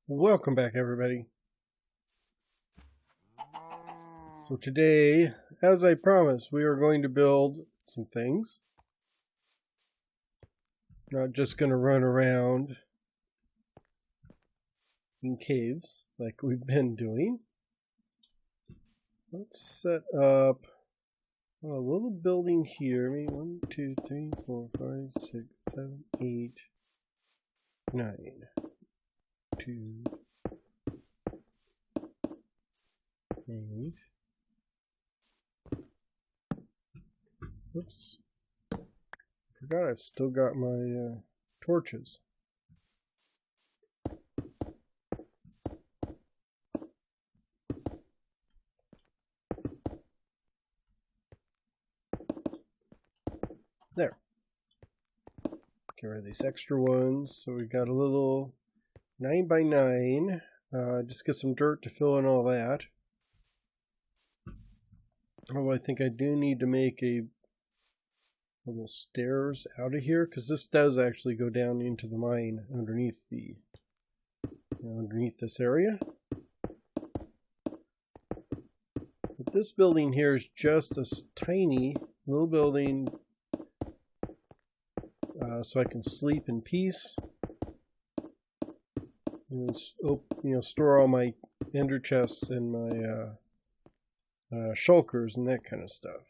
Welcome back, everybody. So today, as I promised, we are going to build some things. Not just going to run around in caves like we've been doing. Let's set up a little building here. Maybe 1, 2, 3, 4, 5, 6, 7, 8, 9. 2, 8. Oops. Forgot I've still got my torches. There. Get rid of these extra ones. So we got a little 9 by 9. Just get some dirt to fill in all that. Oh, I think I do need to make a little stairs out of here, because this does actually go down into the mine underneath the underneath this area. But this building here is just a tiny little building, so I can sleep in peace. Store all my ender chests and my shulkers and that kind of stuff.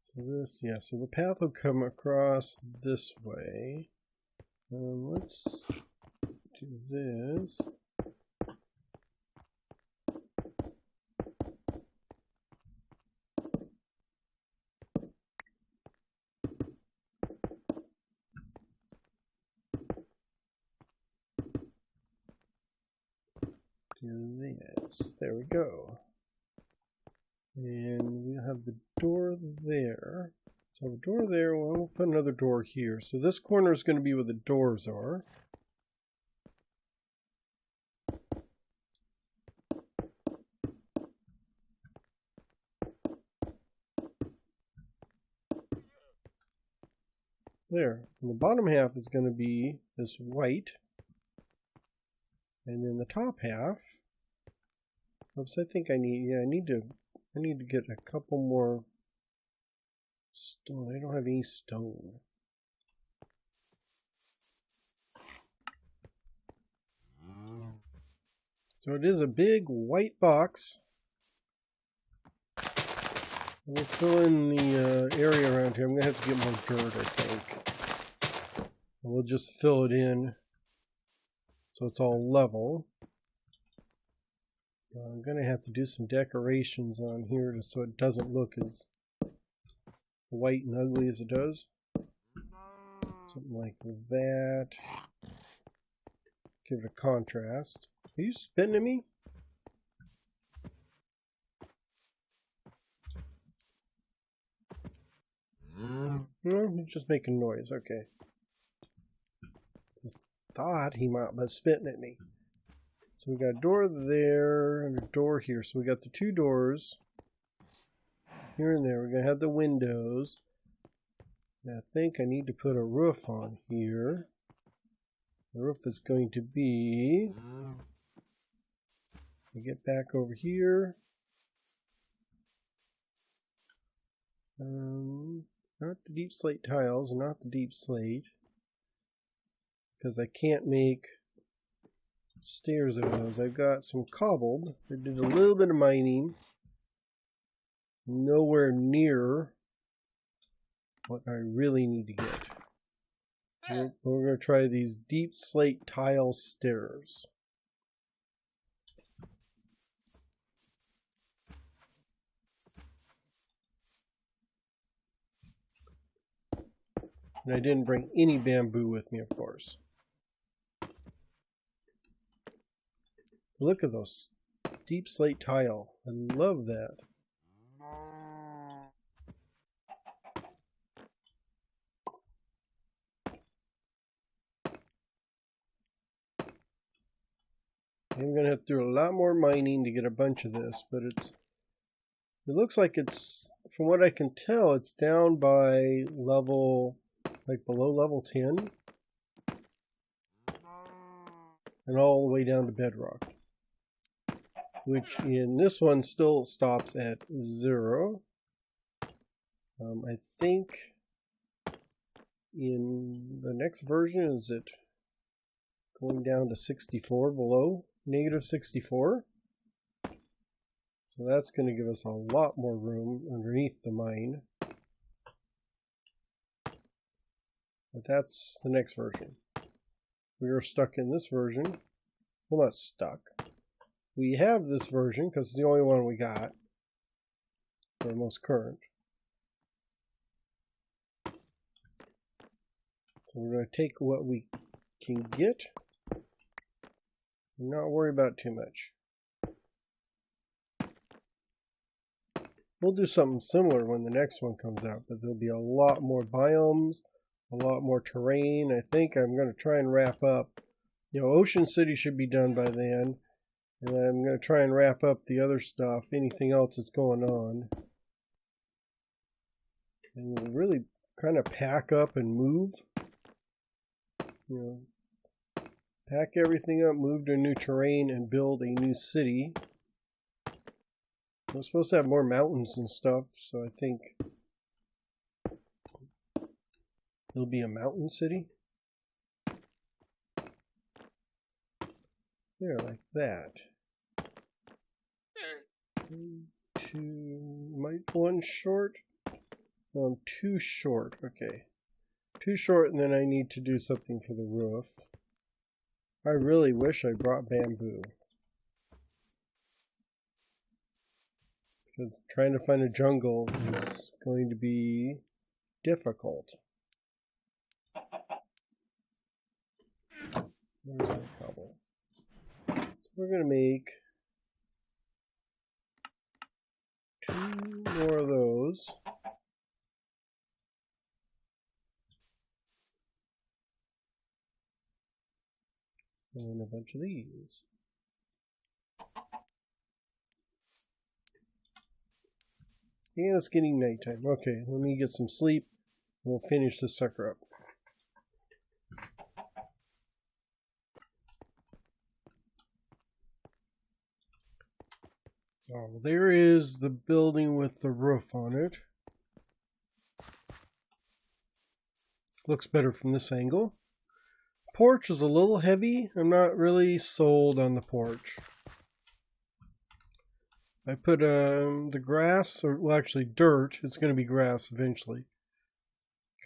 So this, yeah, so the path will come across this way. Let's do this. Do this. There we go. And we'll have the door there. So the door there, well, we'll put another door here. So this corner is going to be where the doors are. There. And the bottom half is going to be this white. And then the top half. Oops, I think I need to get a couple more stone. I don't have any stone. So it is a big white box. We'll fill in the area around here. I'm going to have to get more dirt, I think. And we'll just fill it in so it's all level. I'm going to have to do some decorations on here just so it doesn't look as white and ugly as it does. Something like that. Give it a contrast. Are you spitting at me? No, he's just making noise. Okay. Just thought he might be spitting at me. So we got a door there and a door here. So we got the two doors here and there. We're going to have the windows. And I think I need to put a roof on here. The roof is going to be... We get back over here. Not the deep slate tiles, not the deep slate. Because I can't make stairs out of those. I've got some cobbled. I did a little bit of mining. Nowhere near what I really need to get. We're going to try these deep slate tile stairs. And I didn't bring any bamboo with me, of course. Look at those deep slate tile. I love that. I'm going to have to do a lot more mining to get a bunch of this, but it looks like it's, from what I can tell, it's down by level, like below level 10. And all the way down to bedrock. Which in this one still stops at 0. I think in the next version, is it going down to 64 below? Negative 64. So that's going to give us a lot more room underneath the mine. But that's the next version. We are stuck in this version. Well, not stuck. We have this version because it's the only one we got. The most current. So we're going to take what we can get and not worry about too much. We'll do something similar when the next one comes out, but there'll be a lot more biomes, a lot more terrain. I think I'm going to try and wrap up. You know, Ocean City should be done by then. And I'm going to try and wrap up the other stuff, anything else that's going on. And we'll really kind of pack up and move. You know, pack everything up, move to new terrain, and build a new city. We're supposed to have more mountains and stuff, so I think it'll be a mountain city. There, like that. 2, might one short? No, I'm too short. Okay. Too short, and then I need to do something for the roof. I really wish I brought bamboo. Because trying to find a jungle is going to be difficult. Where's my cobble? So we're going to make 2 more of those. And a bunch of these. And it's getting nighttime. Okay, let me get some sleep. And we'll finish this sucker up. So there is the building with the roof on it. Looks better from this angle. Porch is a little heavy. I'm not really sold on the porch. I put the grass, or well, actually dirt. It's going to be grass eventually.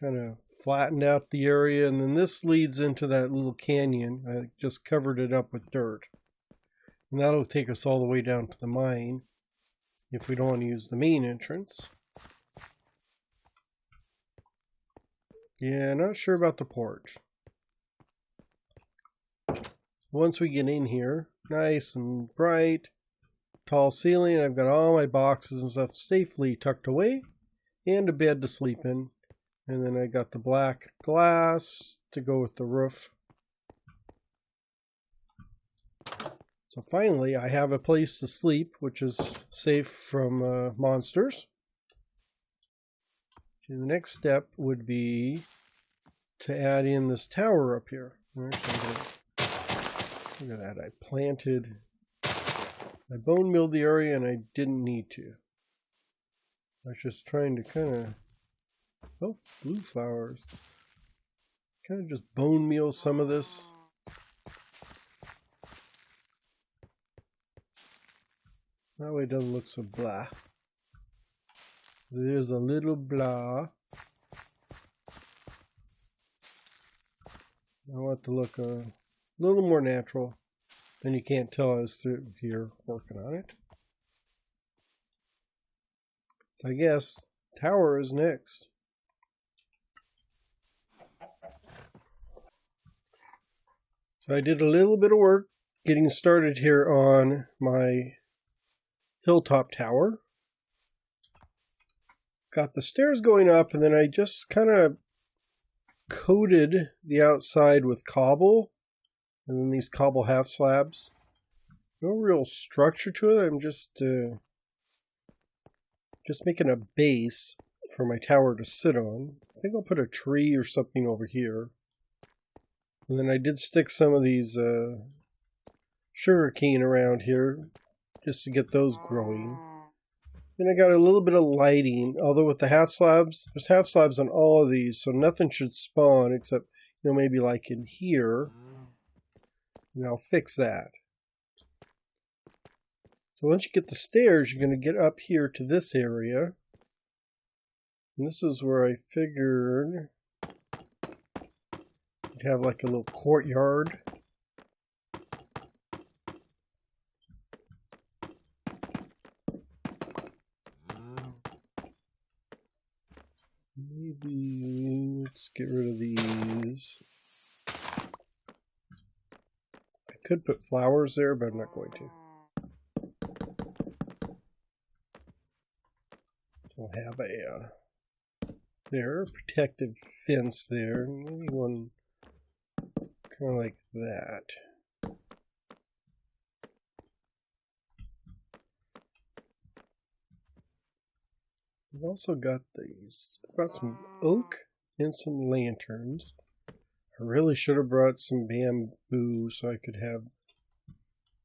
Kind of flattened out the area, and then this leads into that little canyon. I just covered it up with dirt. And that'll take us all the way down to the mine if we don't want to use the main entrance. Yeah, not sure about the porch. Once we get in here, nice and bright, tall ceiling, I've got all my boxes and stuff safely tucked away, and a bed to sleep in. And then I got the black glass to go with the roof. So finally, I have a place to sleep, which is safe from monsters. So the next step would be to add in this tower up here. Look at that, I planted, I bone milled the area and I didn't need to. I was just trying to kind of, oh, blue flowers. Kind of just bone meal some of this. That way it doesn't look so blah. It is a little blah. I want it to look a little more natural. Then you can't tell I was through here working on it. So I guess tower is next. So I did a little bit of work getting started here on my hilltop tower. Got the stairs going up, and then I just kind of coated the outside with cobble, and then these cobble half slabs. No real structure to it. I'm just making a base for my tower to sit on. I think I'll put a tree or something over here. And then I did stick some of these sugarcane around here just to get those growing. Then I got a little bit of lighting, although with the half slabs, there's half slabs on all of these, so nothing should spawn except, maybe like in here. And I'll fix that. So once you get the stairs, you're going to get up here to this area. And this is where I figured you'd have like a little courtyard. Maybe let's get rid of these. I could put flowers there, but I'm not going to. We'll have a protective fence there. Maybe one kind of like that. We've also got these. I've got some oak and some lanterns. I really should have brought some bamboo so I could have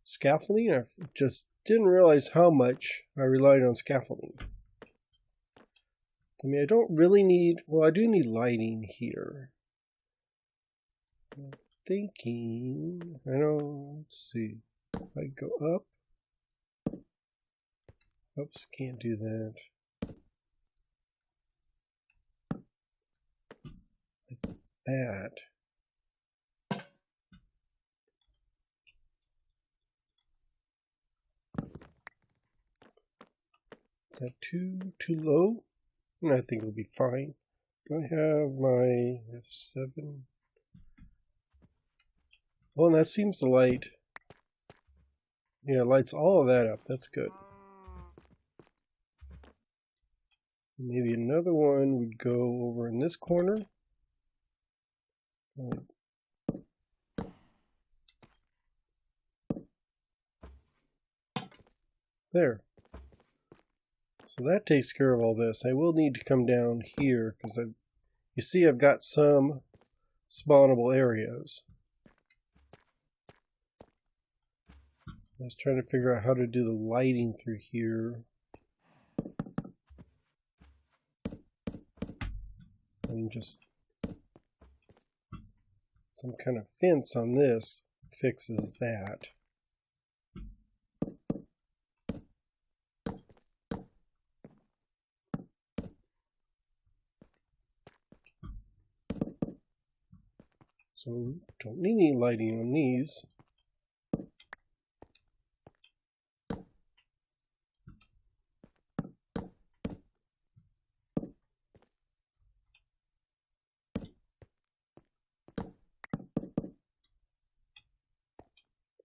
scaffolding. I just didn't realize how much I relied on scaffolding. I mean, I don't really need, well, I do need lighting here. I'm thinking, I know, let's see. If I go up. Oops, can't do that. Like that. Is that too low? And I think it'll be fine. Do I have my F7? Oh, and that seems to light. Yeah, it lights all of that up. That's good. Maybe another one would go over in this corner. There. So that takes care of all this. I will need to come down here because you see I've got some spawnable areas. I was trying to figure out how to do the lighting through here. And just some kind of fence on this fixes that. So don't need any lighting on these.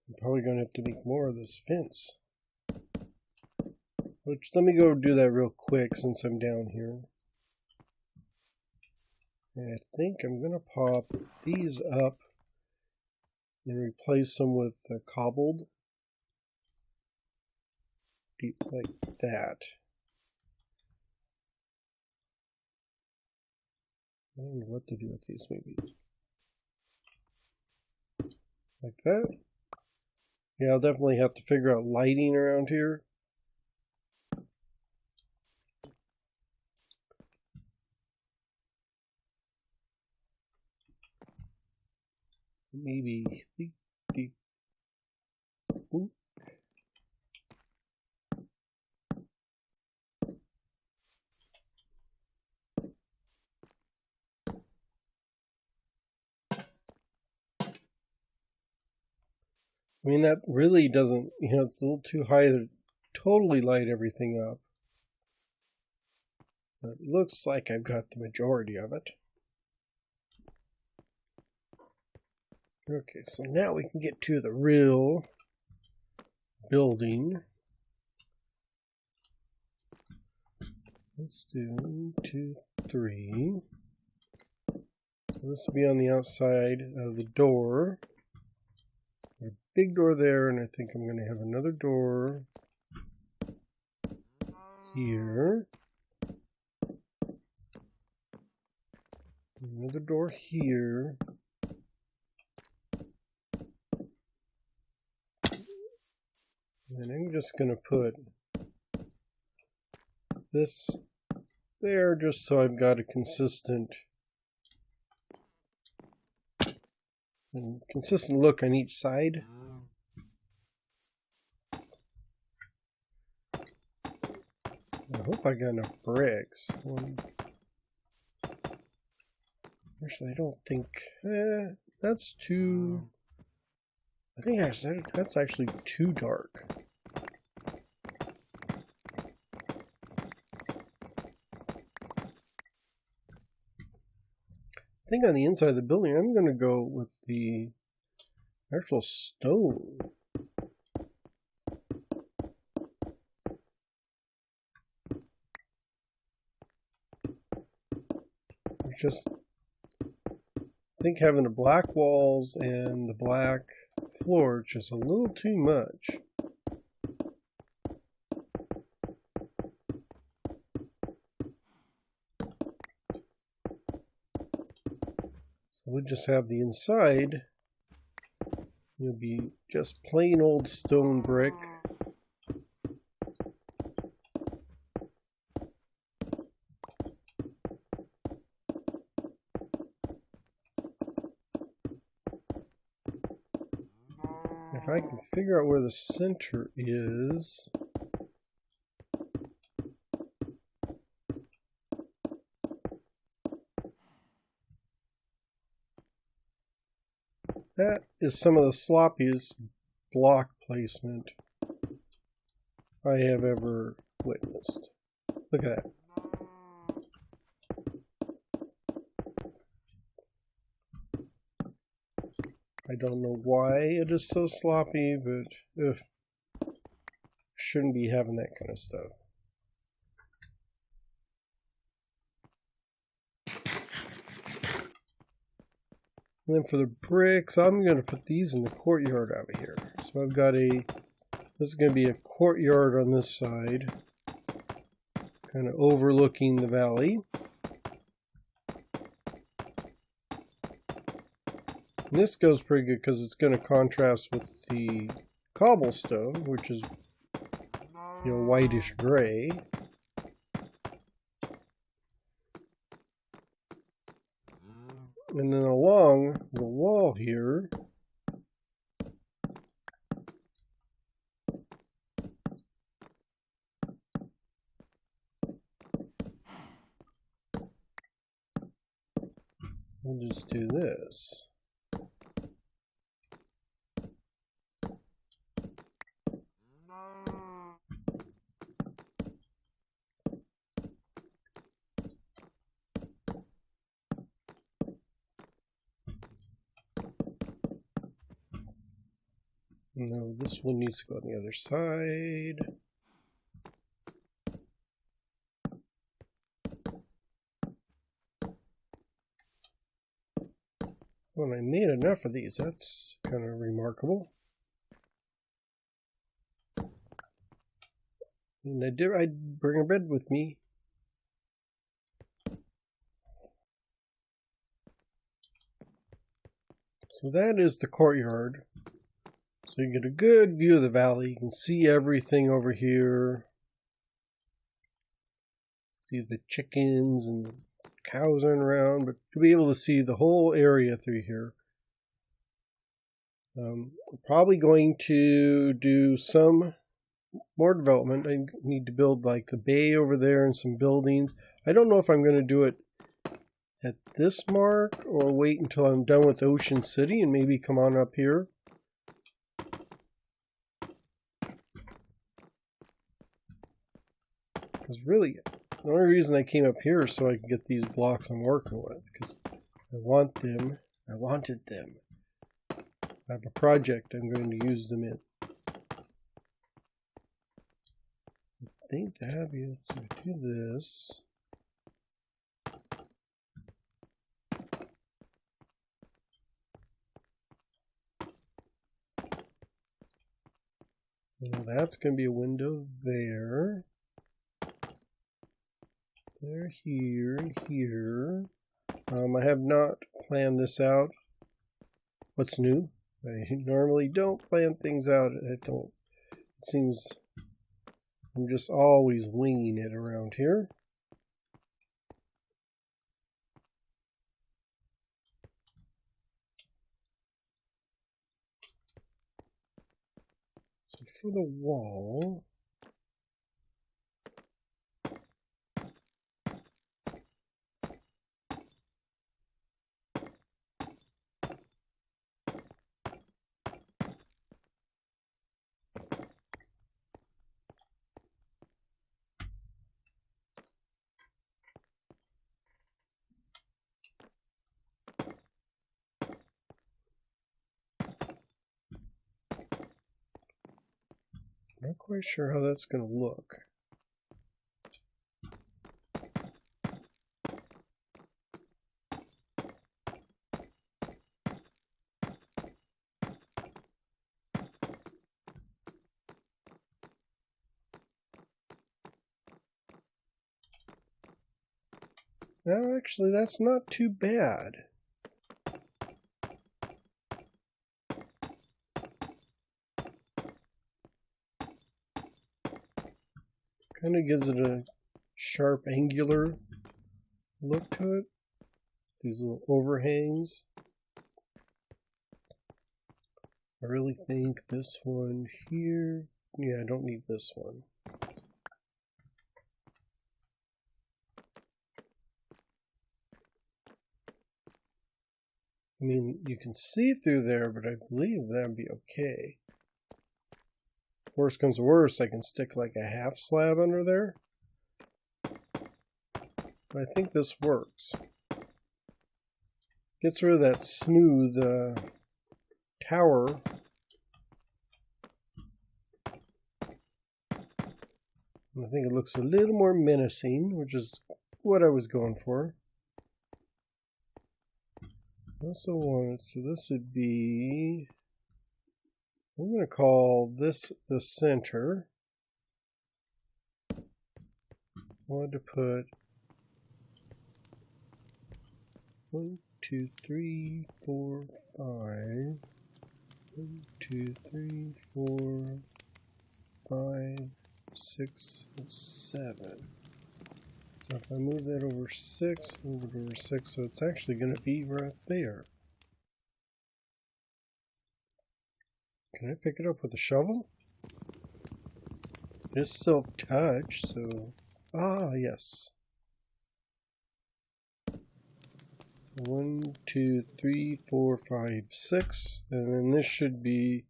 I'm probably going to have to make more of this fence. Which, let me go do that real quick since I'm down here. And I think I'm going to pop these up and replace them with cobbled. Deep like that. I don't know what to do with these, maybe. Like that. Yeah, I'll definitely have to figure out lighting around here. Maybe ooh. I mean, that really doesn't, it's a little too high to totally light everything up. But it looks like I've got the majority of it. Okay, so now we can get to the real building. Let's do 2, 3. So this will be on the outside of the door. Or big door there, and I think I'm going to have another door here. Another door here. And I'm just going to put this there just so I've got a consistent look on each side. I hope I got enough bricks. Actually, I don't think that's too. I think actually that's actually too dark. I think on the inside of the building, I'm going to go with the actual stone. It's just, I think having the black walls and the black floor is just a little too much. We'll just have the inside. It'll be just plain old stone brick. If I can figure out where the center is. That is some of the sloppiest block placement I have ever witnessed. Look at that. I don't know why it is so sloppy, but shouldn't be having that kind of stuff. And then for the bricks, I'm going to put these in the courtyard over here. So I've got this is going to be a courtyard on this side, kind of overlooking the valley. And this goes pretty good because it's going to contrast with the cobblestone, which is, whitish gray. And then along the wall here, we'll just do this. No, this one needs to go on the other side. Well, I made enough of these. That's kind of remarkable. And I'd bring a bed with me. So that is the courtyard. So you get a good view of the valley. You can see everything over here. See the chickens and the cows running around, but to be able to see the whole area through here. Probably going to do some more development. I need to build like the bay over there and some buildings. I don't know if I'm going to do it at this mark or wait until I'm done with Ocean City and maybe come on up here. Because really, the only reason I came up here is so I can get these blocks I'm working with. Because I wanted them. I have a project I'm going to use them in. I think to have you to do this. So that's going to be a window there. There, here, and here. I have not planned this out. What's new? I normally don't plan things out. It seems I'm just always winging it around here. So for the wall, not quite sure how that's going to look. Well, actually, that's not too bad. Kind of gives it a sharp, angular look to it. These little overhangs. I really think this one here, yeah, I don't need this one. I mean, you can see through there, but I believe that'd be okay. Worst comes to worst, I can stick like a half slab under there. But I think this works. Gets rid of that smooth tower. And I think it looks a little more menacing, which is what I was going for. Also want, so this would be, I'm going to call this the center. I want to put 1, 2, 3, 4, 5. 1, 2, 3, 4, 5, 6, 7. So if I move that over 6, move it over 6, so it's actually going to be right there. Can I pick it up with a shovel? It's silk touch, so... Ah, yes. 1, 2, 3, 4, 5, 6. And then this should be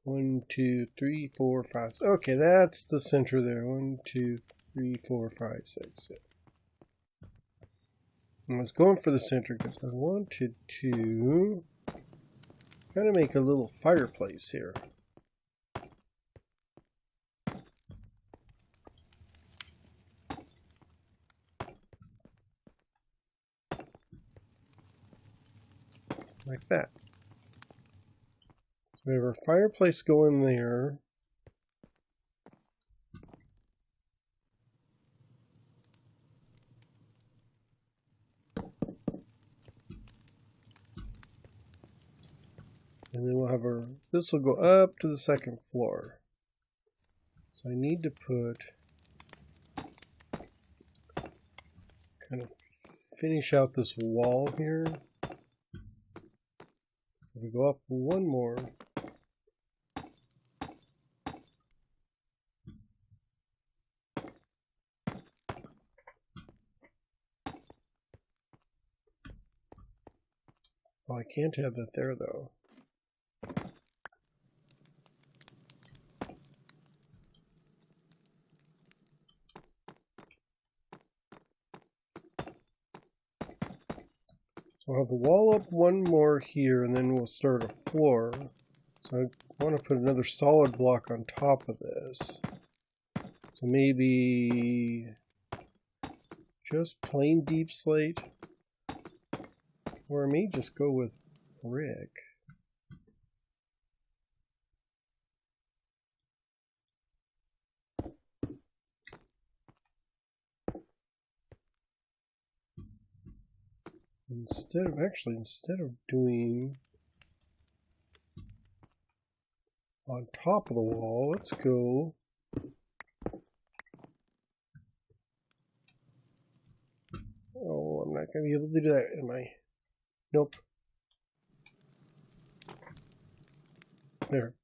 1, 2, 3, 4, 5. Okay, that's the center there. 1, 2, 3, 4, 5, 6. Yeah. I was going for the center because I wanted to kind of make a little fireplace here. Like that. So we have our fireplace going there. And then we'll have our, this will go up to the second floor. So I need to put, kind of finish out this wall here. If we go up one more, well, I can't have that there though. So I'll have the wall up one more here, and then we'll start a floor. So I want to put another solid block on top of this. So maybe just plain deep slate, or I may just go with brick. instead of doing on top of the wall, let's go oh, I'm not going to be able to do that, am I? Nope. There.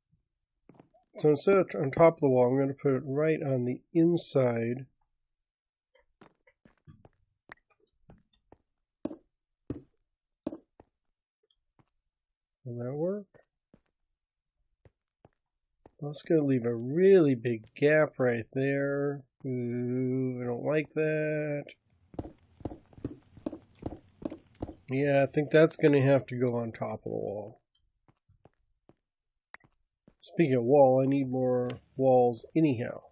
So instead of on top of the wall, I'm going to put it right on the inside. Will that work? That's going to leave a really big gap right there. Ooh, I don't like that. Yeah, I think that's going to have to go on top of the wall. Speaking of wall, I need more walls anyhow.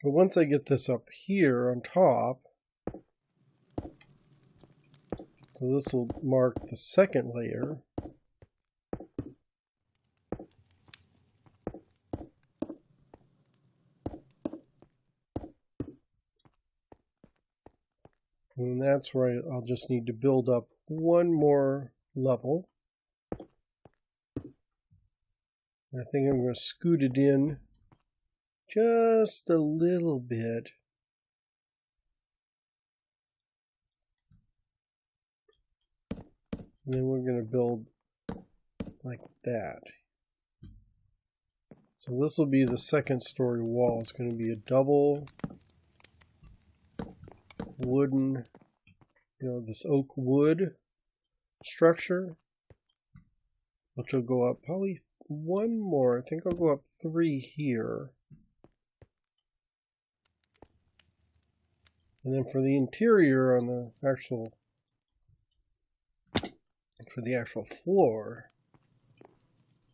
But once I get this up here on top, so this will mark the second layer. And that's where I'll just need to build up one more level. I think I'm going to scoot it in just a little bit. And then we're going to build like that. So this will be the second story wall. It's going to be a double wooden, this oak wood structure, which will go up probably one more. I think I'll go up 3 here. And then for the interior on the actual floor,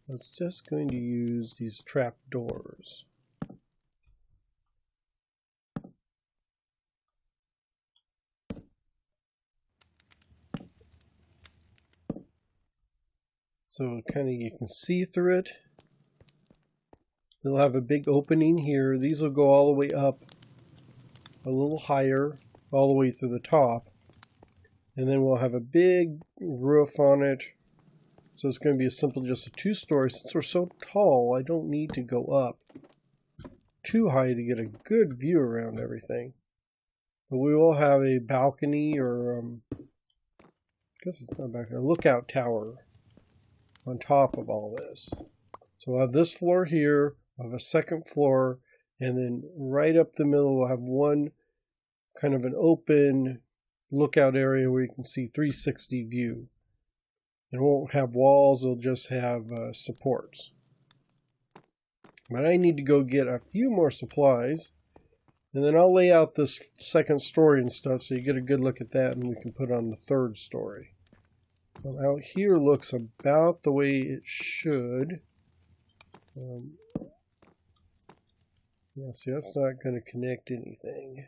I was just going to use these trap doors. So kind of you can see through it. They'll have a big opening here. These will go all the way up a little higher, all the way through the top. And then we'll have a big roof on it. So it's going to be just a 2-story. Since we're so tall, I don't need to go up too high to get a good view around everything. But we will have a balcony or I guess it's not a lookout tower on top of all this. So we'll have this floor here, we'll have a second floor, and then right up the middle we'll have one kind of an open lookout area where you can see 360 view. It won't have walls, it'll just have supports. But I need to go get a few more supplies, and then I'll lay out this second story and stuff so you get a good look at that, and we can put on the third story. So out here looks about the way it should. Yeah, see, that's not going to connect anything.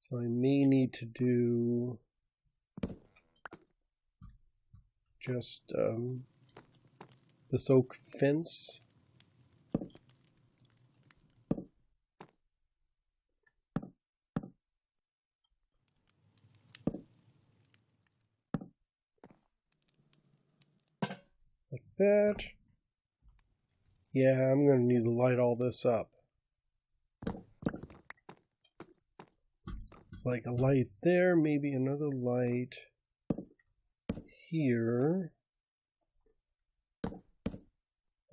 So I may need to do just this oak fence. Like that. Yeah, I'm going to need to light all this up. Like a light there, maybe another light here.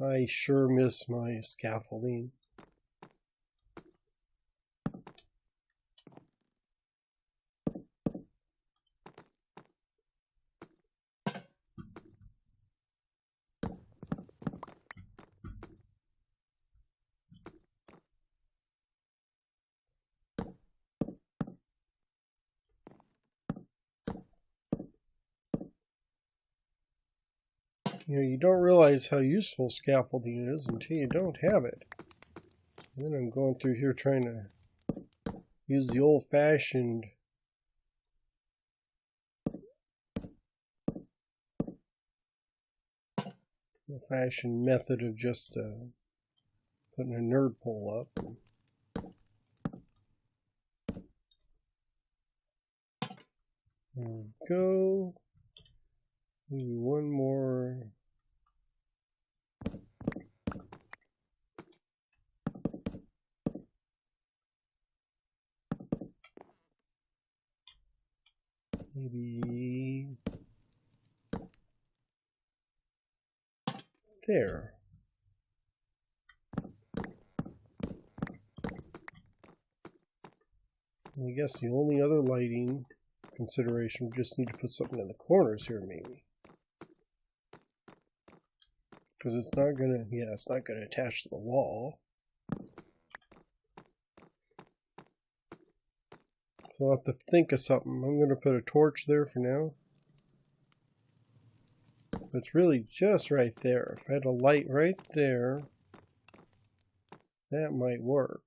I sure miss my scaffolding. You don't realize how useful scaffolding is until you don't have it. And then I'm going through here trying to use the old-fashioned method of just putting a nerd pole up. There we go. Maybe one more. Maybe there. I guess the only other lighting consideration, we just need to put something in the corners here, maybe. Because it's not gonna, yeah, it's not gonna attach to the wall. So I'll have to think of something. I'm gonna put a torch there for now. It's really just right there. If I had a light right there, that might work.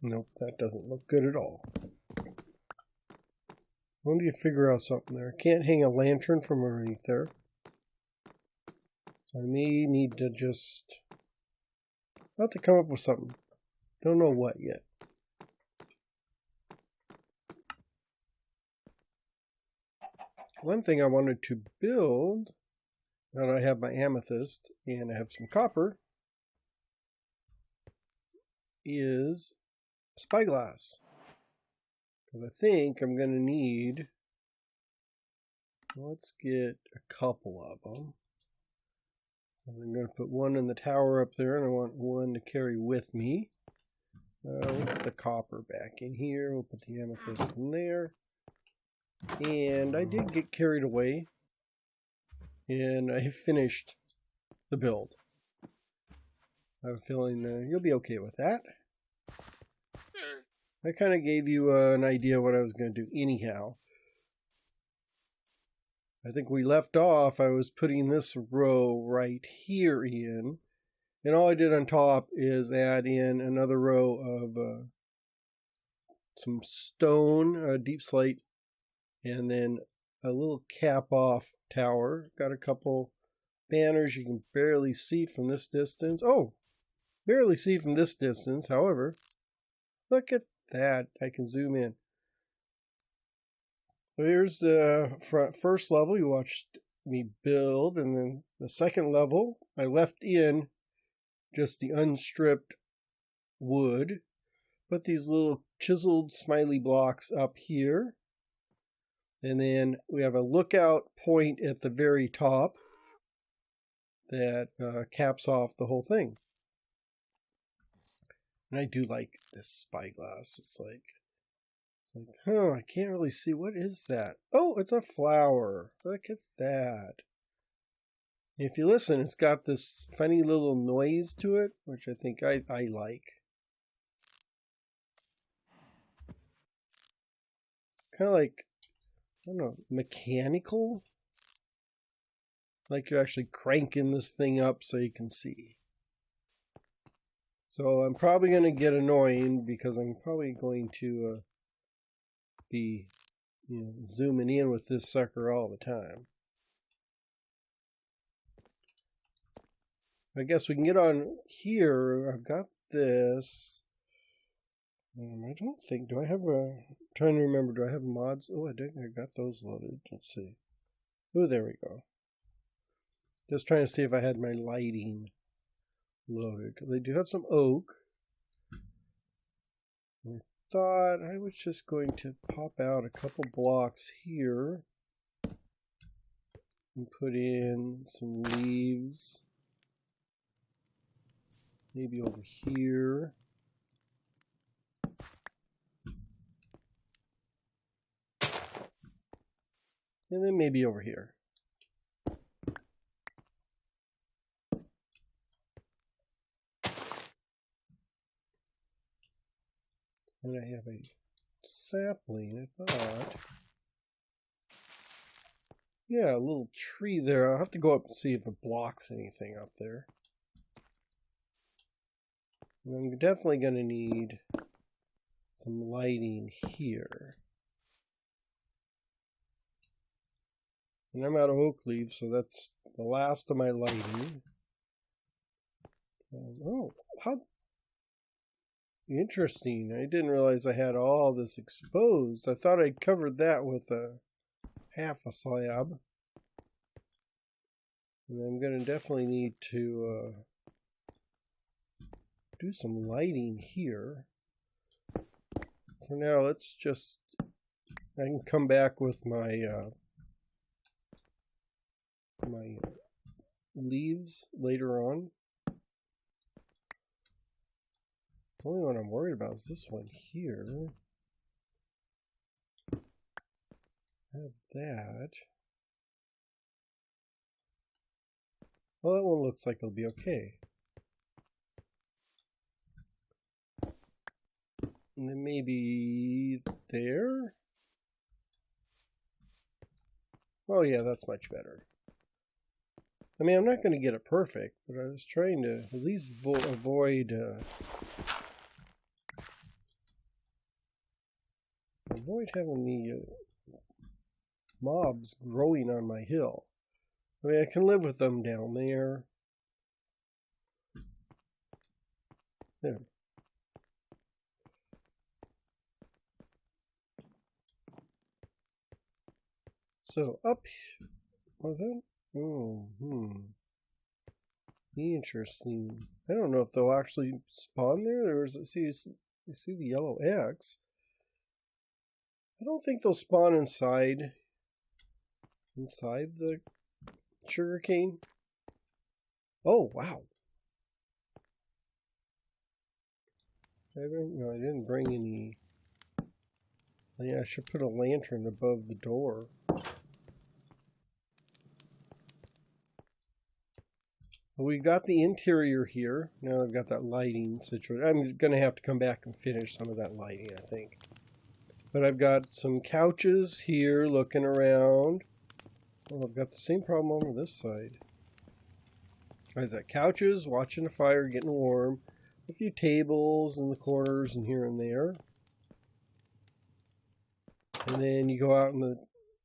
Nope, that doesn't look good at all. Why don't you figure out something there? I can't hang a lantern from underneath there. So I may need to just... I'll have to come up with something. Don't know what yet. One thing I wanted to build, now that I have my amethyst and I have some copper, is spyglass. Because I think I'm going to need, let's get a couple of them. I'm going to put one in the tower up there, and I want one to carry with me. We'll put the copper back in here. We'll put the amethyst in there. And I did get carried away, and I finished the build. I have a feeling you'll be okay with that. I kind of gave you an idea what I was going to do anyhow. I think we left off, I was putting this row right here in, and all I did on top is add in another row of some stone, deep slate, and then a little cap off tower. Got a couple banners you can barely see from this distance. Oh, barely see from this distance. However, look at that. I can zoom in. So here's the first level you watched me build, and then the second level I left in just the unstripped wood. Put these little chiseled smiley blocks up here. And then we have a lookout point at the very top that caps off the whole thing. And I do like this spyglass. It's like, I can't really see. What is that? Oh, it's a flower. Look at that. If you listen, it's got this funny little noise to it, which I think I like. Kind of like, I don't know, mechanical? Like you're actually cranking this thing up so you can see. So I'm probably going to get annoying because I'm probably going to be zooming in with this sucker all the time. I guess we can get on here. I've got this. I don't think, do I have I'm trying to remember, do I have mods? Oh, I think I got those loaded. Let's see. Oh, there we go. Just trying to see if I had my lighting loaded. Because I do have some oak. I thought I was just going to pop out a couple blocks here and put in some leaves. Maybe over here. And then maybe over here. And I have a sapling, I thought. Yeah, a little tree there. I'll have to go up and see if it blocks anything up there. And I'm definitely going to need some lighting here. And I'm out of oak leaves, so that's the last of my lighting. Oh, how interesting. I didn't realize I had all this exposed. I thought I'd covered that with a half a slab. And I'm going to definitely need to do some lighting here. For now, let's just, I can come back with my my leaves later on. The only one I'm worried about is this one here. Have that. Well, that one looks like it'll be okay. And then maybe there. Oh yeah, that's much better. I mean, I'm not going to get it perfect, but I was trying to at least avoid having the mobs growing on my hill. I mean, I can live with them down there. There. So up, what's that? Oh, interesting. I don't know if they'll actually spawn there. Or is it, you see the yellow X? I don't think they'll spawn inside the sugarcane. Oh wow! I didn't bring any. Yeah, I should put a lantern above the door. Well, we got the interior here. Now I've got that lighting situation. I'm going to have to come back and finish some of that lighting, I think. But I've got some couches here looking around. Well, I've got the same problem over this side. I've got couches, watching the fire, getting warm. A few tables in the corners and here and there. And then you go out on the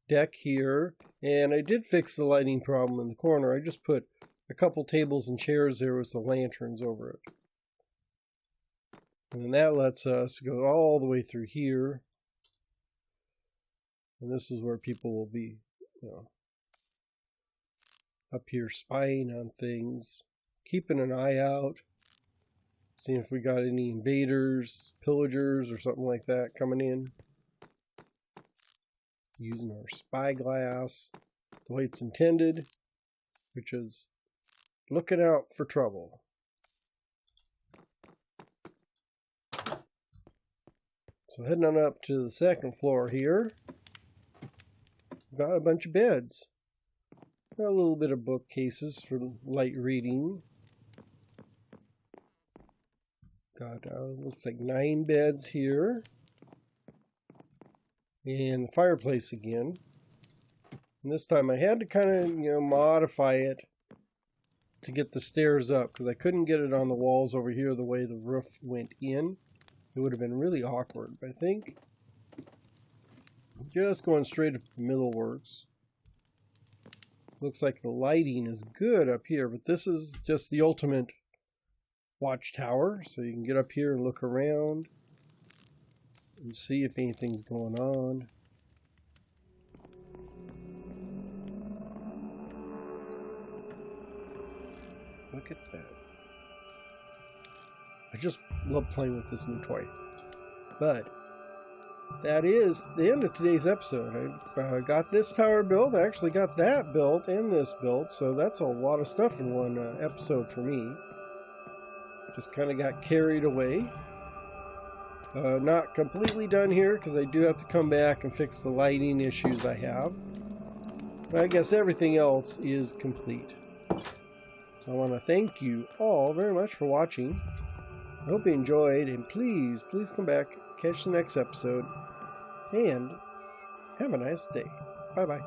deck here. And I did fix the lighting problem in the corner. I just put a couple tables and chairs there with the lanterns over it. And then that lets us go all the way through here. And this is where people will be, up here spying on things, keeping an eye out, seeing if we got any invaders, pillagers, or something like that coming in. Using our spyglass the way it's intended, which is looking out for trouble. So heading on up to the second floor here. Got a bunch of beds. Got a little bit of bookcases for light reading. Got looks like 9 beds here. And the fireplace again. And this time I had to kind of modify it to get the stairs up, because I couldn't get it on the walls over here the way the roof went in. It would have been really awkward. But I think just going straight up the middle works. Looks like the lighting is good up here, but this is just the ultimate watchtower. So you can get up here and look around and see if anything's going on. Look at that. I just love playing with this new toy. But that is the end of today's episode. I got this tower built. I actually got that built and this built. So that's a lot of stuff in one episode for me. Just kind of got carried away. Not completely done here because I do have to come back and fix the lighting issues I have. But I guess everything else is complete. So I want to thank you all very much for watching. I hope you enjoyed, and please come back, catch the next episode, and have a nice day. Bye-bye.